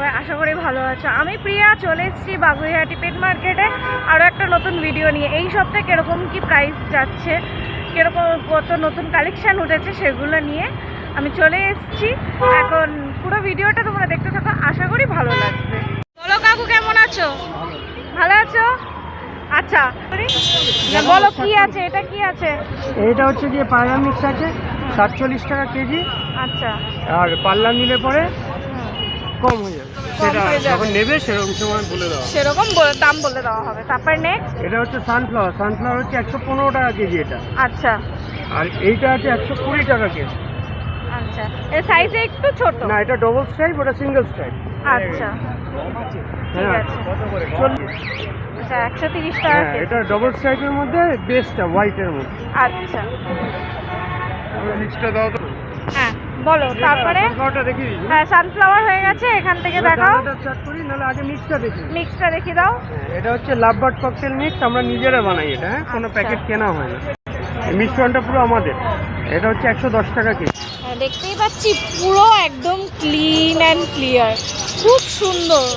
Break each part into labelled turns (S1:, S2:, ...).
S1: সবাই আশা করি ভালো আছো। আমি প্রিয়া চলে এসেছি বাগুইহাটি পেট মার্কেটে আরও একটা নতুন ভিডিও নিয়ে। এই সপ্তাহে কীরকম কী প্রাইস যাচ্ছে, কীরকম কত নতুন কালেকশান উঠেছে সেগুলো নিয়ে আমি চলে এসেছি। এখন পুরো ভিডিওটা তোমরা দেখতে থাকো, আশা করি ভালো লাগবে। বলো কাকু, কেমন আছো? ভালো আছো? আচ্ছা বলো কি আছে, এটা কি আছে?
S2: এটা হচ্ছে গিয়ে পায়রা মিক্স আছে 47 টাকা কেজি।
S1: আচ্ছা,
S2: আর পাল্লা নিলে পরে কম হয়ে যাবে, সেটা যখন নেবে সেরকম সময় বলে দেওয়া,
S1: সেরকম দাম বলে দেওয়া হবে। তারপর নেক্সট
S2: এটা হচ্ছে সানফ্লাওয়ার হচ্ছে 115 টাকা কেজি এটা।
S1: আচ্ছা,
S2: আর এইটা আছে 120 টাকা কেজি।
S1: আচ্ছা, এর সাইজে একটু ছোট
S2: না, এটা ডবল স্ট্রাইপ, ওটা সিঙ্গেল স্ট্রাইপ।
S1: আচ্ছা ঠিক
S2: হ্যাঁ,
S1: আছে।
S2: 40।
S1: আচ্ছা 130 টাকা
S2: হ্যাঁ, এটা ডবল স্ট্রাইপের মধ্যে বেস্টটা হোয়াইটের মধ্যে।
S1: আচ্ছা
S2: মিক্সটা দাও তো।
S1: হ্যাঁ বলো তারপরে।
S2: সানফ্লাওয়ারটা দেখিয়ে দিই।
S1: হ্যাঁ সানফ্লাওয়ার হয়ে গেছে, এখান থেকে দেখাও।
S2: দানাটা স্টার্ট করি, নাহলে আগে মিক্সটা দেখি।
S1: মিক্সটা দেখিয়ে দাও।
S2: এটা হচ্ছে লাভবার্ড ককটেল মিক্স, আমরা নিজেরা বানাই এটা। হ্যাঁ, কোনো
S1: আচ্ছা।
S2: প্যাকেট কেনা হয় না, এই মিশ্রণটা পুরো আমাদের। এটা হচ্ছে 110 টাকা কেজি।
S1: দেখতেই পাচ্ছি পুরো একদম ক্লিন অ্যান্ড ক্লিয়ার, খুব সুন্দর।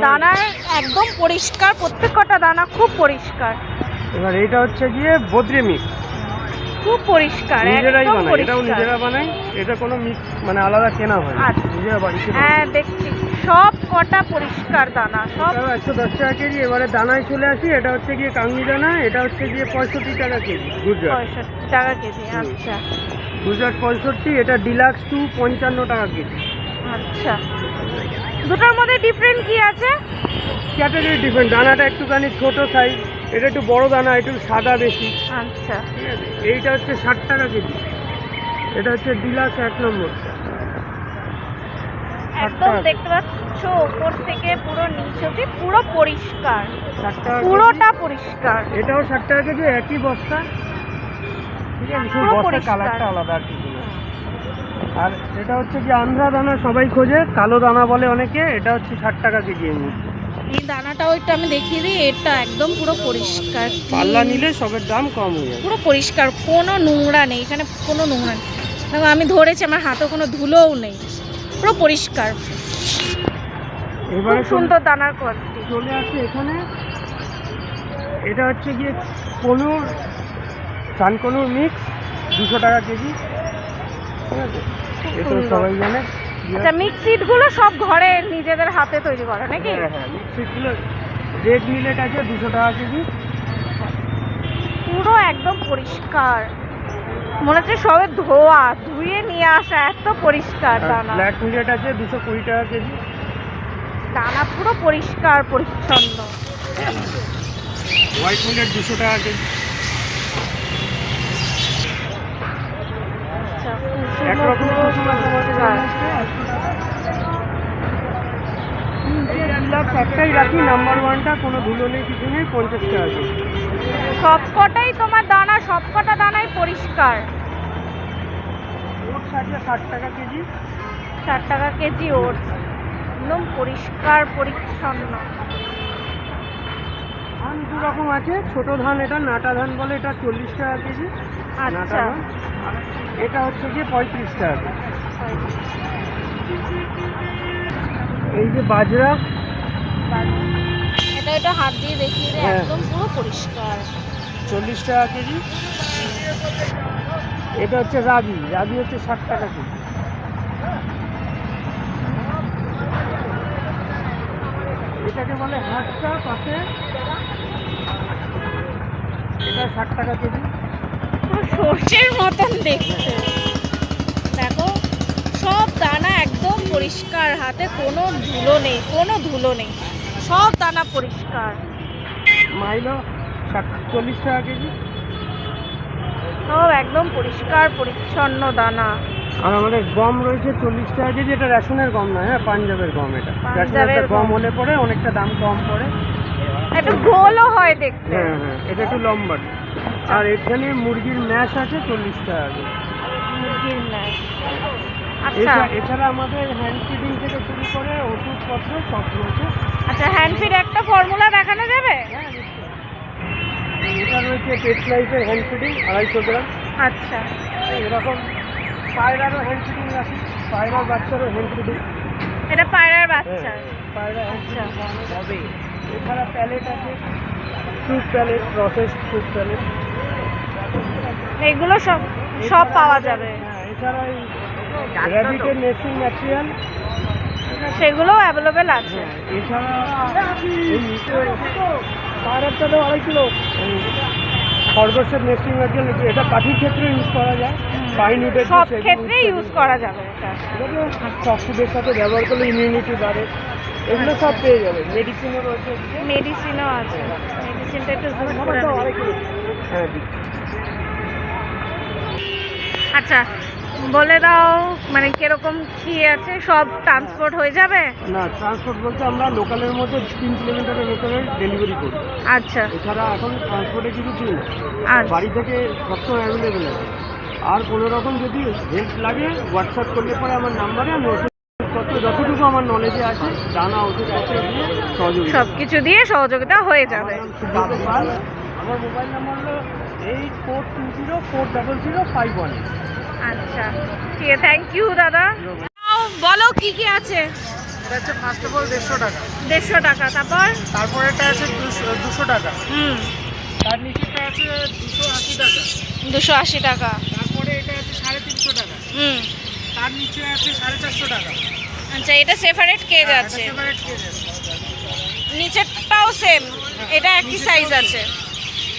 S1: দানার একদম পরিষ্কার, প্রত্যেকটা দানা খুব পরিষ্কার।
S2: এবার এটা হচ্ছে গিয়ে বদ্রি মিক্স,
S1: খুব পরিষ্কার,
S2: নিজেরাই
S1: একদম
S2: বানাই, এটাও
S1: পরিষ্কার।
S2: নিজেরা বানাই। এটা কোনো মিক্স মানে আলাদা কেনা হয় না,
S1: আচ্ছা।
S2: নিজেরা বাড়িতে বানাই।
S1: হ্যাঁ দেখছি সব কটা পরিষ্কার দানা, সব
S2: 110 টাকা কেজি। এবারে দানায় চলে আসি, এটা হচ্ছে গিয়ে কাঙ্গি দানা, এটা হচ্ছে গিয়ে 65 টাকা কেজি গুজরাট।
S1: 65 টাকা কেজি। আচ্ছা
S2: গুজরাট 65, এটা ডিলাক্স 2 55 টাকা কেজি।
S1: আচ্ছা, দুটোর মধ্যে ডিফারেন্ট কি আছে?
S2: ক্যাটাগরি ডিফারেন্ট, দানাটা একটুখানি ছোট সাইজ, এটা একটু বড় দানা, একটু সাদা বেশি।
S1: আচ্ছা
S2: ঠিক আছে, এইটা হচ্ছে 60 টাকা কেজি। এটা হচ্ছে ডিলাক্স 1 নম্বর।
S1: একদম দেখতে পাচ্ছ উপর থেকে পুরো নিচ অব্দি পুরো পরিষ্কার,
S2: 60 টাকা
S1: পুরোটা পরিষ্কার।
S2: কেজি। এটাও 60 টাকা কেজি, একই বস্তা। ঠিক আছে, শুধু
S1: পুরো
S2: বস্তার
S1: পরিষ্কার।
S2: কালারটা আলাদা আর কিছু না। আর এটা হচ্ছে কি আন্ধ্রা দানা, সবাই খোঁজে, কালো দানা বলে অনেকে। এটা হচ্ছে 60 টাকা কেজি এমনি।
S1: এই দানাটাও একটু আমি দেখিয়ে দিই, এটা একদম পুরো পরিষ্কার,
S2: পাল্লা
S1: clean,
S2: নিলে সবের দাম কম হয়ে যাবে।
S1: পুরো পরিষ্কার, কোনো নোংরা নেই এখানে, কোনো নোংরা নেই। দেখো আমি ধরেছি, আমার হাতে কোনো ধুলোও নেই, পুরো পরিষ্কার।
S2: এবারে
S1: খুব সুন্দর দানার কোয়ালিটি।
S2: চলে আসে এখানে, এটা হচ্ছে গিয়ে কনুর, সানকনুর মিক্স 200 টাকা কেজি। ঠিক আছে, এটা
S1: সুন্দর।
S2: সবাই জানে।
S1: আচ্ছা মিক্স সিডগুলো সব ঘরে নিজেদের হাতে তৈরি করে নাকি?
S2: হ্যাঁ হ্যাঁ, মিক্সিগুলো রেড মিলেট আছে 200 টাকা কেজি।
S1: পুরো একদম পরিষ্কার, মনে হচ্ছে সবে ধুয়ে নিয়ে আসা, এত পরিষ্কার দানা।
S2: ব্ল্যাক মিলেট আছে 220 টাকা কেজি।
S1: দানা পুরো পরিষ্কার পরিচ্ছন্ন।
S2: হোয়াইট মিলেট 200 টাকা কেজি।
S1: আচ্ছা,
S2: একরকম
S1: পুরো পরিষ্কার।
S2: একটাই রাখি, নাম্বার ওয়ানটা, কোনো ধুলো নেই, কিছু নেই, 50 টাকা কেজি।
S1: সবকটাই তোমার দানা, সবকটা দানাই পরিষ্কার।
S2: ওটস আছে 60 টাকা কেজি।
S1: 60 টাকা কেজি ওটস, একদম পরিষ্কার পরিচ্ছন্ন।
S2: ধান দু রকম আছে, ছোট ধান, এটা নাটা ধান বলে, এটা 40 টাকা কেজি। নাটা
S1: আচ্ছা
S2: ধান। এটা হচ্ছে গিয়ে 35 টাকা কেজি। এই যে বাজরা,
S1: এটা হাত দিয়ে দেখিয়ে দে,
S2: হ্যাঁ।
S1: একদম পুরো পরিষ্কার।
S2: 40 টাকা কেজি। এটা হচ্ছে রাগি, রাগি হচ্ছে 60 টাকা কেজি। এটাকে বলে হাঁসটা পাশে, এটা 60 টাকা কেজি।
S1: পুরো সর্ষের মতন দেখতে। দেখো সব দানা একদম পরিষ্কার, হাতে কোনো ধুলো নেই, কোনো ধুলো নেই, সব দানা পরিষ্কার।
S2: মাইলো 40 টাকা কেজি।
S1: সব একদম পরিষ্কার পরিচ্ছন্ন দানা।
S2: আর আমাদের গম রয়েছে 40 টাকা কেজি। এটা রেশনের গম নয়, হ্যাঁ, পাঞ্জাবের গম। এটা
S1: পাঞ্জাবের
S2: রেশনের গম
S1: গম।
S2: হলে পরে অনেকটা দাম কম পড়ে।
S1: একটু গোলও হয় দেখতে।
S2: হ্যাঁ হ্যাঁ, এটা একটু লম্বা। আর এখানে মুরগির ম্যাশ আছে 40 টাকা কেজি।
S1: মুরগির ম্যাশ। আচ্ছা
S2: এছাড়া আমাদের হ্যান্ড ফিডিং থেকে শুরু করে ওষুধপত্র সব রয়েছে।
S1: আচ্ছা, হ্যান্ড ফিড একটা ফর্মুলা দেখানো যাবে?
S2: হ্যাঁ নিশ্চয়ই। এটা রয়েছে পেট লাইফের হ্যান্ড ফিডিং 250 গ্রাম।
S1: আচ্ছা
S2: এরকম পায়রারও হ্যান্ড ফিডিং রাখি, পায়রার বাচ্চারও হ্যান্ড ফিডিং।
S1: এটা পায়রার বাচ্চা।
S2: পায়রা
S1: আচ্ছা।
S2: হবে। এছাড়া প্যালেট আছে, fruit pellet, process fruit pellet.
S1: এগুলো সব সব পাওয়া যাবে।
S2: হ্যাঁ, এছাড়া এই র্যাবিটের নেস্টিং ম্যাটেরিয়াল,
S1: সেগুলোও অ্যাভেলেবেল আছে।
S2: এছাড়া পায়রাটা তো 2.5 কিলো খরগোশের নেস্টিং ম্যাটেরিয়াল, এটা পাখির ক্ষেত্রে ইউজ করা যায়। পাইন উডের
S1: সব ক্ষেত্রে ইউজ করা যাবে এটা।
S2: সব ফুডের সাথে ব্যবহার করলে ইমিউনিটি বাড়ে, এগুলো সব পেয়ে যাবে। মেডিসিনও রয়েছে।
S1: মেডিসিনও আছে। মেডিসিনটা একটু zoom করে
S2: তো
S1: নিই।
S2: 2.5 কিলো। হ্যাঁ দিচ্ছি।
S1: আচ্ছা, বলে দাও মানে কিরকম কি আছে, সব ট্রান্সপোর্ট হয়ে যাবে?
S2: না, ট্রান্সপোর্ট বলতে আমরা লোকালের মধ্যে 3 কিলোমিটারের ভেতরে ডেলিভারি করি।
S1: আচ্ছা
S2: এছাড়া এখন ট্রান্সপোর্টে কিছু দিই না,
S1: আচ্ছা
S2: বাড়ি থেকে সবসময় অ্যাভেলেবেল আছে। আর কোনো রকম যদি হেল্প লাগে হোয়াটসঅ্যাপ করলে পরে আমার নাম্বারে আমি ওষুধপত্র যতটুকু আমার নলেজে আছে দানা ওষুধপত্র দিয়ে সহযোগিতা।
S1: সব কিছু দিয়ে সহযোগিতা হয়ে যাবে।
S2: সুব্রত পাল। আমার মোবাইল নাম্বার হলো 8420400518।
S1: আচ্ছা ঠিক আছে, থ্যাংক ইউ দাদা। বলো কি কি আছে।
S2: এটা হচ্ছে ফার্স্ট অফ অল 150 টাকা।
S1: 150 টাকা।
S2: তারপরে এটা আছে 200 টাকা। তার নিচেটা আছে 280 টাকা।
S1: 280 টাকা।
S2: তারপরে এটা আছে 350 টাকা। তার নিচে আছে 450 টাকা।
S1: আচ্ছা, এটা সেপারেট কেজ আছে।
S2: সেপারেট কেজ আছে।
S1: নিচেরটাও সেম, এটা একই সাইজ আছে।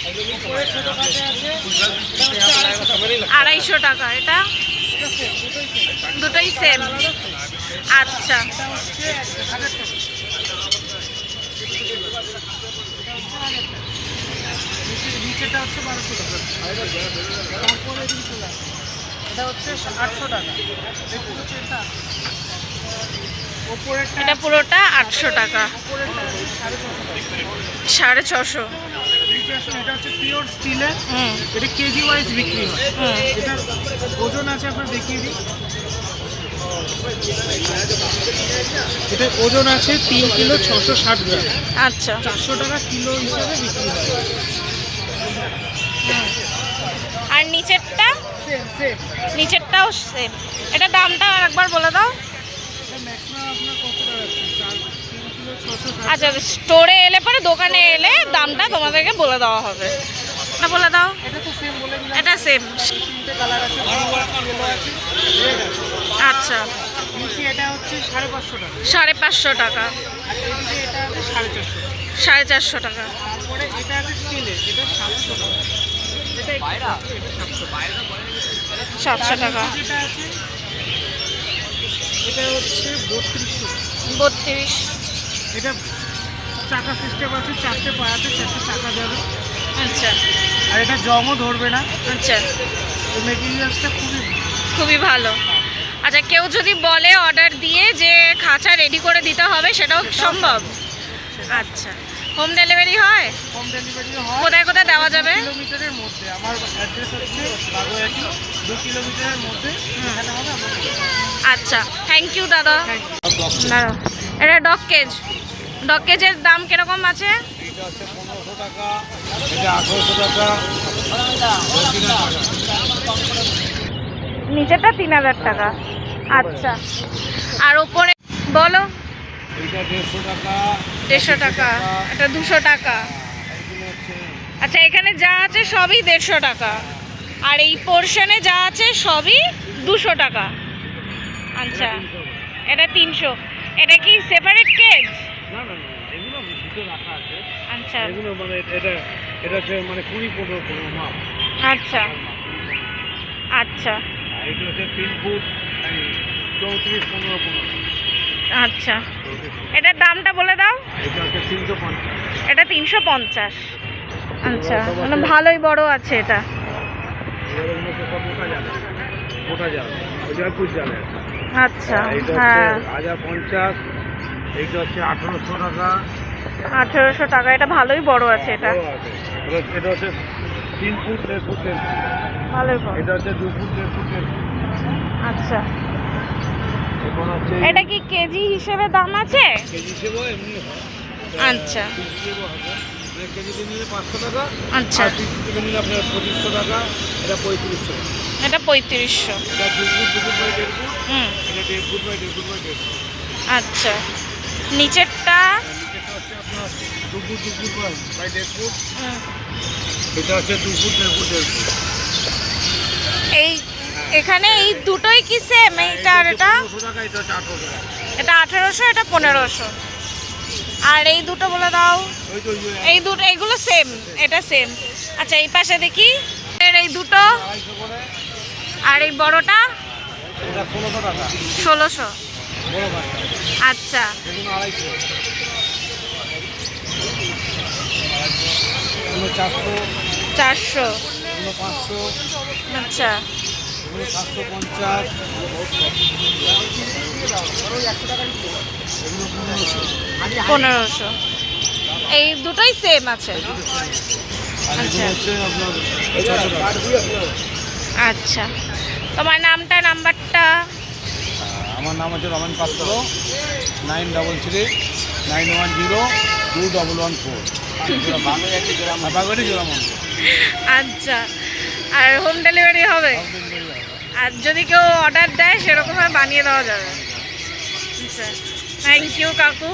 S2: উপরে ছোট কাছে আছে, এটা হচ্ছে
S1: 250 টাকা। এটা দুটোই সেম। আচ্ছা
S2: এটা হচ্ছে 1000 টাকা। নিচেটা হচ্ছে 1200 টাকা। তারপরে এটা হচ্ছে 800 টাকা। দেখুন হচ্ছে এটা উপরেরটা,
S1: এটা পুরোটা 800 টাকা।
S2: উপরেরটা
S1: 650।
S2: এটা হচ্ছে পিওর স্টিলের। এটা কেজি ওয়াইজ বিক্রি হয়। এটার ওজন আছে, আপনার দেখিয়ে দিই। এটার ওজন আছে 3 কিলো 660 গ্রাম।
S1: আচ্ছা
S2: 400 টাকা কিলো হিসাবে বিক্রি হয়।
S1: আর নিচেরটা?
S2: Same same.
S1: নিচেরটাও সেম। এটা দামটা আরেকবার বলে দাও।
S2: এটা ম্যাক্সিমাম আপনার কত টাকা আছে? 3 কিলো 660।
S1: আচ্ছা, স্টোরে এলে পরে দোকানে এলে দামটা তোমাদেরকে বলে দেওয়া হবে। না বলে দাও।
S2: এটা তো সেম বলে দিলাম।
S1: এটা সেম।
S2: তিনটে কালার আছে, ব্লু আছে, ইয়েলো আছে, রেড আছে।
S1: আচ্ছা
S2: নিচে এটা হচ্ছে 550 টাকা।
S1: 550 টাকা।
S2: আর এদিকে এটা আছে 450 টাকা।
S1: 450 টাকা।
S2: তারপরে এটা আছে স্টিলের, এটা 700 টাকা। এটা বাইরা, এটা
S1: 700 টাকা।
S2: যেটা আছে এটা হচ্ছে 3200 টাকা।
S1: 32।
S2: এটা চাকা সিস্টেম আছে, 4টে পায়াতে 4টে চাকা যাবে।
S1: আচ্ছা
S2: আর এটা জংও ধরবে না।
S1: আচ্ছা,
S2: এই মেটেরিয়ালসটা
S1: খুবই ভালো। আচ্ছা, কেউ যদি বলে অর্ডার দিয়ে যে খাঁচা রেডি করে দিতে হবে, সেটাও সম্ভব? আচ্ছা, হোম ডেলিভারি হয়?
S2: হোম ডেলিভারি হয়।
S1: কোথায় কোথায় দেওয়া যাবে?
S2: 2 কিলোমিটারের মধ্যে। আমার অ্যাড্রেস হচ্ছে বাগুইহাটি, 2 কিলোমিটারের মধ্যে এখানে হবে।
S1: আচ্ছা, থ্যাংক ইউ দাদা।
S2: Thank you.
S1: দাঁড়াও, এটা ডগ কেজ। ডগ কেজের দাম কিরকম আছে?
S2: এটা হচ্ছে 1500 টাকা, এটা 1800 টাকা,
S1: নিচেটা 3000 টাকা। আচ্ছা, আর ওপরে বলো?
S2: এটা 150 টাকা,
S1: 150 টাকা। এটা 200 টাকা। আচ্ছা, এখানে যা আছে সবই 150 টাকা, আর এই পোর্শনে যা আছে সবই 200 টাকা। আচ্ছা, এটা 300। এটা কি সেপারেট কেজ?
S2: না না না, এগুলো ভিতরে রাখা আছে।
S1: আচ্ছা
S2: এগুলো মানে এটা হচ্ছে মানে 20-15 মাপ।
S1: আচ্ছা আচ্ছা
S2: আর এটা হচ্ছে 3 ফুট 34-15।
S1: আচ্ছা, এটার দামটা বলে দাও।
S2: এটা হচ্ছে 350।
S1: এটা 350। আচ্ছা, মানে ভালোই বড় আছে এটা।
S2: এর মধ্যে সব মোটা জাল ওই জয়পুর জালে।
S1: আচ্ছা
S2: এটা
S1: হ্যাঁ,
S2: হচ্ছে 1050। এইটা হচ্ছে 1800 টাকা।
S1: 1800 টাকা। এটা ভালোই বড় আছে এটা।
S2: বড় আছে। এটা হচ্ছে 3 ফুট 1.5 ফুটের।
S1: ভালোই বড়।
S2: এটা হচ্ছে 2 ফুট 1.5 ফুটের।
S1: আচ্ছা,
S2: এখন হচ্ছে
S1: এটা কি কেজি হিসেবে দাম আছে?
S2: কেজি হিসেবেও এমনি হয়।
S1: আচ্ছা
S2: পিস হিসেবেও হবে। মানে কেজিতে নিলে 500 টাকা।
S1: আচ্ছা,
S2: আর পিস থেকে নিলে আপনার 2500 টাকা। এটা 3500।
S1: এটা 3500।
S2: এটা 2 ফুট 2 ফুট বাই 1.5 ফুট।
S1: হুম
S2: এটা 1.5 foot by 1.5 foot by 1.5 foot.
S1: আচ্ছা, নিচেরটা
S2: নিচেটা হচ্ছে আপনার 2 ফুট 2 ফুট বাই 1.5 ফুট,
S1: হুম,
S2: এটা হচ্ছে 2 ফুট 1.5 ফুট 1.5 ফুট।
S1: এই এখানে এই দুটোই কি সেম? এইটা আর এটা?
S2: 1500 টাকা, এটা হচ্ছে 1800 টাকা।
S1: এটা 1800, এটা 1500। আর এই দুটো বলে দাও।
S2: ওই তো
S1: এই দুটো, এইগুলো সেম, এটা সেম। আচ্ছা, এই পাশে দেখি এর এই দুটো,
S2: 250 করে,
S1: আর এই বড়টা
S2: এটা 1600 টাকা
S1: 1600।
S2: বড় বাচ্চা,
S1: আচ্ছা,
S2: এগুলো 250, এগুলো 400,
S1: 400।
S2: এগুলো 500,
S1: আচ্ছা,
S2: এগুলো 750, এগুলো 1500।
S1: 1500। এই দুটোই সেম আছে।
S2: আর
S1: আচ্ছা।
S2: এগুলো হচ্ছে আপনার 600 টাকা।
S1: আচ্ছা, তোমার নামটা, নাম্বারটা?
S2: আমার নাম হচ্ছে রমেন পাত্র, 9391021114। বাগুয়াটি জোড়া মন্দির।
S1: আচ্ছা, আর হোম ডেলিভারি হবে? আর যদি কেউ অর্ডার দেয় সেরকম বানিয়ে দেওয়া যাবে? আচ্ছা, থ্যাংক ইউ কাকু।